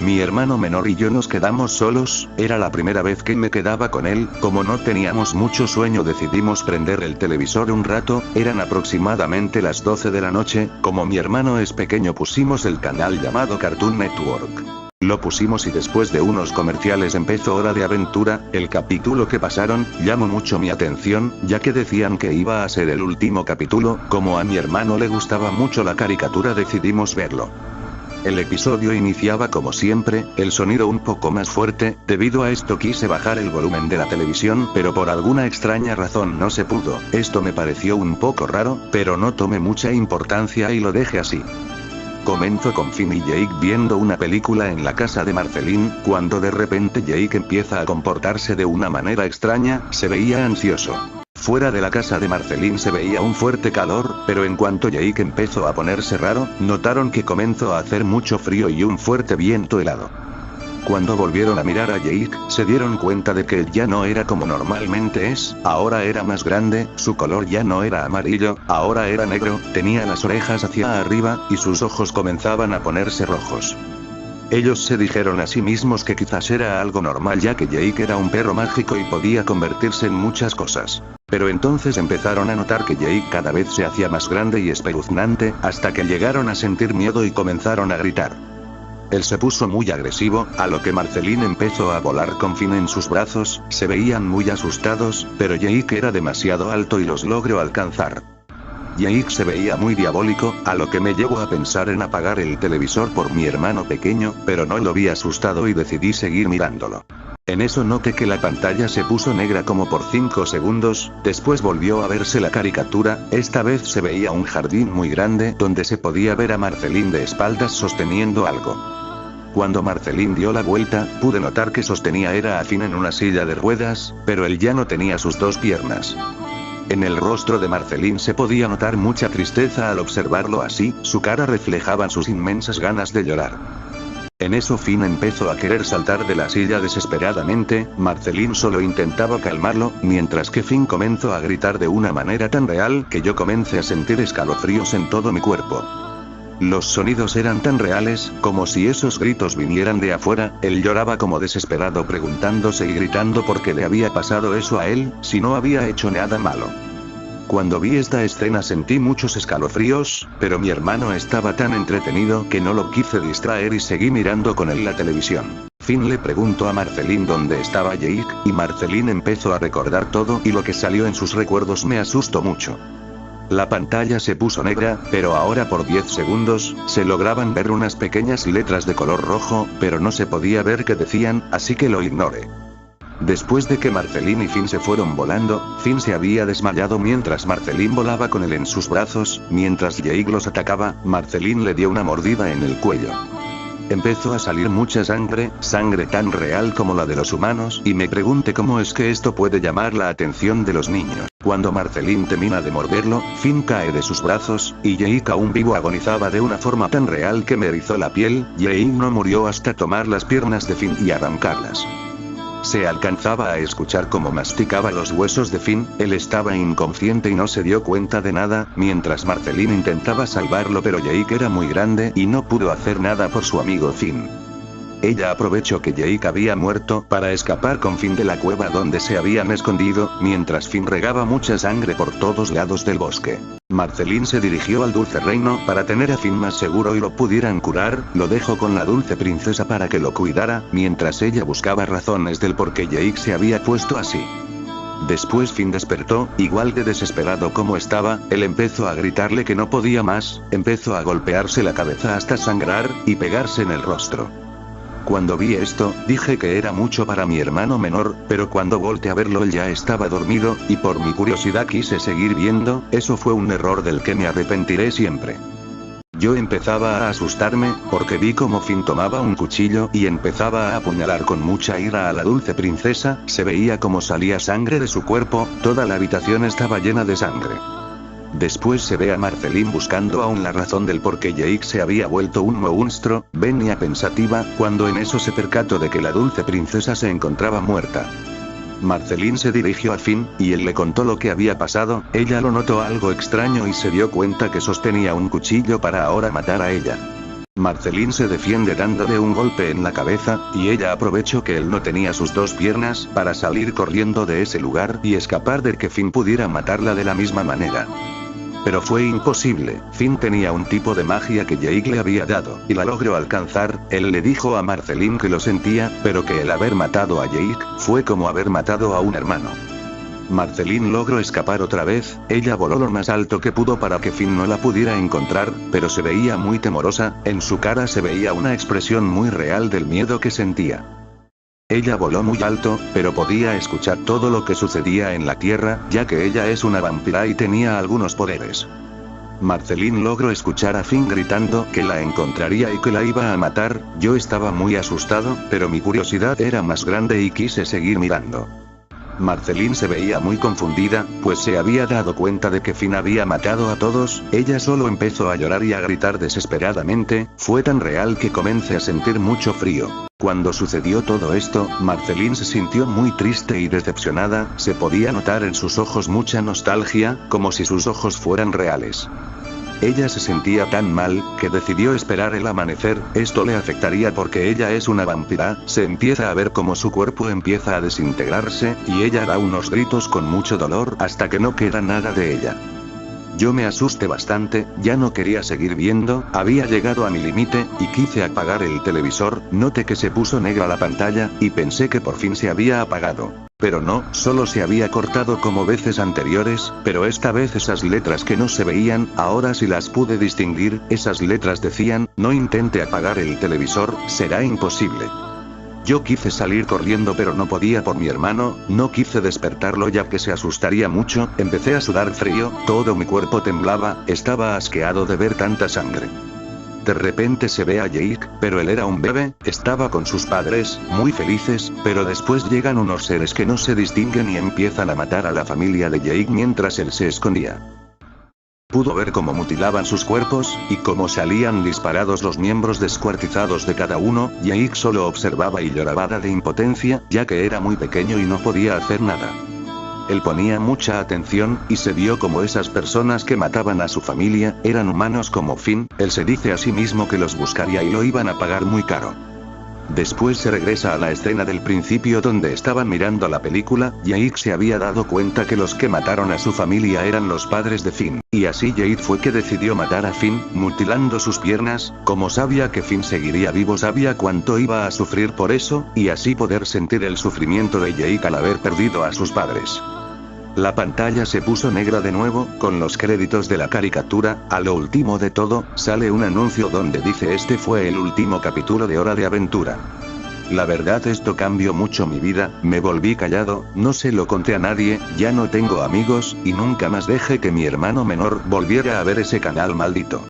Mi hermano menor y yo nos quedamos solos, era la primera vez que me quedaba con él, como no teníamos mucho sueño decidimos prender el televisor un rato, eran aproximadamente las 12 de la noche, como mi hermano es pequeño pusimos el canal llamado Cartoon Network. Lo pusimos y después de unos comerciales empezó Hora de Aventura, el capítulo que pasaron, llamó mucho mi atención, ya que decían que iba a ser el último capítulo, como a mi hermano le gustaba mucho la caricatura decidimos verlo. El episodio iniciaba como siempre, el sonido un poco más fuerte, debido a esto quise bajar el volumen de la televisión pero por alguna extraña razón no se pudo, esto me pareció un poco raro, pero no tomé mucha importancia y lo dejé así. Comenzó con Finn y Jake viendo una película en la casa de Marceline, cuando de repente Jake empieza a comportarse de una manera extraña, se veía ansioso. Fuera de la casa de Marceline se veía un fuerte calor, pero en cuanto Jake empezó a ponerse raro, notaron que comenzó a hacer mucho frío y un fuerte viento helado. Cuando volvieron a mirar a Jake, se dieron cuenta de que él ya no era como normalmente es, ahora era más grande, su color ya no era amarillo, ahora era negro, tenía las orejas hacia arriba, y sus ojos comenzaban a ponerse rojos. Ellos se dijeron a sí mismos que quizás era algo normal ya que Jake era un perro mágico y podía convertirse en muchas cosas. Pero entonces empezaron a notar que Jake cada vez se hacía más grande y espeluznante, hasta que llegaron a sentir miedo y comenzaron a gritar. Él se puso muy agresivo, a lo que Marceline empezó a volar con Finn en sus brazos, se veían muy asustados, pero Jake era demasiado alto y los logró alcanzar. Jake se veía muy diabólico, a lo que me llevó a pensar en apagar el televisor por mi hermano pequeño, pero no lo vi asustado y decidí seguir mirándolo. En eso noté que la pantalla se puso negra como por 5 segundos, después volvió a verse la caricatura, esta vez se veía un jardín muy grande donde se podía ver a Marceline de espaldas sosteniendo algo. Cuando Marceline dio la vuelta, pude notar que sostenía era a Finn en una silla de ruedas, pero él ya no tenía sus dos piernas. En el rostro de Marceline se podía notar mucha tristeza al observarlo así, su cara reflejaba sus inmensas ganas de llorar. En eso Finn empezó a querer saltar de la silla desesperadamente, Marceline solo intentaba calmarlo, mientras que Finn comenzó a gritar de una manera tan real que yo comencé a sentir escalofríos en todo mi cuerpo. Los sonidos eran tan reales, como si esos gritos vinieran de afuera, él lloraba como desesperado preguntándose y gritando por qué le había pasado eso a él, si no había hecho nada malo. Cuando vi esta escena sentí muchos escalofríos, pero mi hermano estaba tan entretenido que no lo quise distraer y seguí mirando con él la televisión. Finn le preguntó a Marceline dónde estaba Jake, y Marceline empezó a recordar todo y lo que salió en sus recuerdos me asustó mucho. La pantalla se puso negra, pero ahora por 10 segundos, se lograban ver unas pequeñas letras de color rojo, pero no se podía ver qué decían, así que lo ignoré. Después de que Marceline y Finn se fueron volando, Finn se había desmayado mientras Marceline volaba con él en sus brazos, mientras Jake los atacaba, Marceline le dio una mordida en el cuello. Empezó a salir mucha sangre, sangre tan real como la de los humanos, y me pregunté cómo es que esto puede llamar la atención de los niños. Cuando Marceline termina de morderlo, Finn cae de sus brazos, y Jake aún vivo agonizaba de una forma tan real que me erizó la piel. Jake no murió hasta tomar las piernas de Finn y arrancarlas. Se alcanzaba a escuchar cómo masticaba los huesos de Finn, él estaba inconsciente y no se dio cuenta de nada, mientras Marceline intentaba salvarlo pero Jake era muy grande y no pudo hacer nada por su amigo Finn. Ella aprovechó que Jake había muerto para escapar con Finn de la cueva donde se habían escondido, mientras Finn regaba mucha sangre por todos lados del bosque. Marceline se dirigió al Dulce Reino para tener a Finn más seguro y lo pudieran curar, lo dejó con la Dulce Princesa para que lo cuidara, mientras ella buscaba razones del por qué Jake se había puesto así. Después Finn despertó, igual de desesperado como estaba, él empezó a gritarle que no podía más, empezó a golpearse la cabeza hasta sangrar, y pegarse en el rostro. Cuando vi esto, dije que era mucho para mi hermano menor, pero cuando volteé a verlo él ya estaba dormido, y por mi curiosidad quise seguir viendo, eso fue un error del que me arrepentiré siempre. Yo empezaba a asustarme, porque vi como Finn tomaba un cuchillo y empezaba a apuñalar con mucha ira a la Dulce Princesa, se veía como salía sangre de su cuerpo, toda la habitación estaba llena de sangre. Después se ve a Marceline buscando aún la razón del por qué Jake se había vuelto un monstruo, venía pensativa, cuando en eso se percató de que la Dulce Princesa se encontraba muerta. Marceline se dirigió a Finn, y él le contó lo que había pasado, ella lo notó algo extraño y se dio cuenta que sostenía un cuchillo para ahora matar a ella. Marceline se defiende dándole un golpe en la cabeza, y ella aprovechó que él no tenía sus dos piernas para salir corriendo de ese lugar y escapar de que Finn pudiera matarla de la misma manera. Pero fue imposible. Finn tenía un tipo de magia que Jake le había dado, y la logró alcanzar. Él le dijo a Marceline que lo sentía, pero que el haber matado a Jake fue como haber matado a un hermano. Marceline logró escapar otra vez. Ella voló lo más alto que pudo para que Finn no la pudiera encontrar, pero se veía muy temerosa. En su cara se veía una expresión muy real del miedo que sentía. Ella voló muy alto, pero podía escuchar todo lo que sucedía en la tierra, ya que ella es una vampira y tenía algunos poderes. Marceline logró escuchar a Finn gritando que la encontraría y que la iba a matar. Yo estaba muy asustado, pero mi curiosidad era más grande y quise seguir mirando. Marceline se veía muy confundida, pues se había dado cuenta de que Finn había matado a todos. Ella solo empezó a llorar y a gritar desesperadamente. Fue tan real que comencé a sentir mucho frío. Cuando sucedió todo esto, Marceline se sintió muy triste y decepcionada. Se podía notar en sus ojos mucha nostalgia, como si sus ojos fueran reales. Ella se sentía tan mal, que decidió esperar el amanecer. Esto le afectaría porque ella es una vampira. Se empieza a ver como su cuerpo empieza a desintegrarse, y ella da unos gritos con mucho dolor hasta que no queda nada de ella. Yo me asusté bastante, ya no quería seguir viendo, había llegado a mi límite, y quise apagar el televisor. Noté que se puso negra la pantalla, y pensé que por fin se había apagado. Pero no, solo se había cortado como veces anteriores, pero esta vez esas letras que no se veían, ahora sí las pude distinguir. Esas letras decían: no intente apagar el televisor, será imposible. Yo quise salir corriendo pero no podía por mi hermano, no quise despertarlo ya que se asustaría mucho. Empecé a sudar frío, todo mi cuerpo temblaba, estaba asqueado de ver tanta sangre. De repente se ve a Jake, pero él era un bebé, estaba con sus padres, muy felices, pero después llegan unos seres que no se distinguen y empiezan a matar a la familia de Jake mientras él se escondía. Pudo ver cómo mutilaban sus cuerpos, y cómo salían disparados los miembros descuartizados de cada uno. Jake solo observaba y lloraba de impotencia, ya que era muy pequeño y no podía hacer nada. Él ponía mucha atención, y se vio como esas personas que mataban a su familia, eran humanos como Finn. Él se dice a sí mismo que los buscaría y lo iban a pagar muy caro. Después se regresa a la escena del principio donde estaban mirando la película. Jake se había dado cuenta que los que mataron a su familia eran los padres de Finn, y así Jake fue que decidió matar a Finn, mutilando sus piernas. Como sabía que Finn seguiría vivo, sabía cuánto iba a sufrir por eso, y así poder sentir el sufrimiento de Jake al haber perdido a sus padres. La pantalla se puso negra de nuevo, con los créditos de la caricatura. A lo último de todo, sale un anuncio donde dice: este fue el último capítulo de Hora de Aventura. La verdad, esto cambió mucho mi vida. Me volví callado, no se lo conté a nadie, ya no tengo amigos, y nunca más dejé que mi hermano menor volviera a ver ese canal maldito.